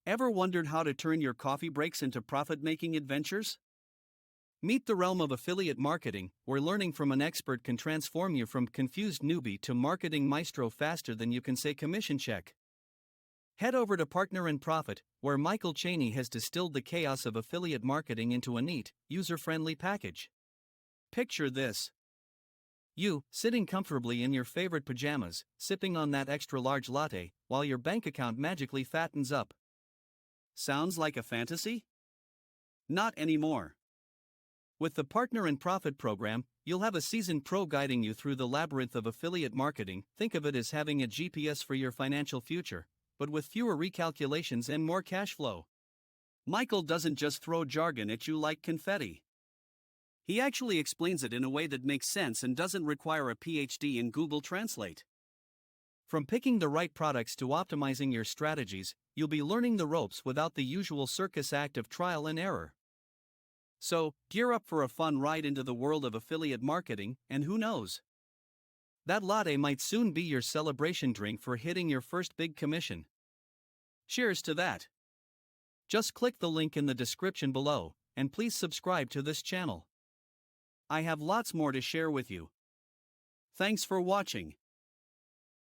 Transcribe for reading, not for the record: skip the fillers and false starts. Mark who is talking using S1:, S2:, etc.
S1: Ever wondered how to turn your coffee breaks into profit-making adventures? Meet the realm of affiliate marketing, where learning from an expert can transform you from confused newbie to marketing maestro faster than you can say commission check. Head over to Partner in Profit, where Michael Chaney has distilled the chaos of affiliate marketing into a neat, user-friendly package. Picture this. You, sitting comfortably in your favorite pajamas, sipping on that extra-large latte, while your bank account magically fattens up. Sounds like a fantasy? Not anymore. With the Partner in Profit program, you'll have a seasoned pro guiding you through the labyrinth of affiliate marketing. Think of it as having a GPS for your financial future, but with fewer recalculations and more cash flow. Michael doesn't just throw jargon at you like confetti. He actually explains it in a way that makes sense and doesn't require a PhD in Google Translate. From picking the right products to optimizing your strategies, you'll be learning the ropes without the usual circus act of trial and error. So, gear up for a fun ride into the world of affiliate marketing, and who knows? That latte might soon be your celebration drink for hitting your first big commission. Cheers to that! Just click the link in the description below, and please subscribe to this channel. I have lots more to share with you. Thanks for watching.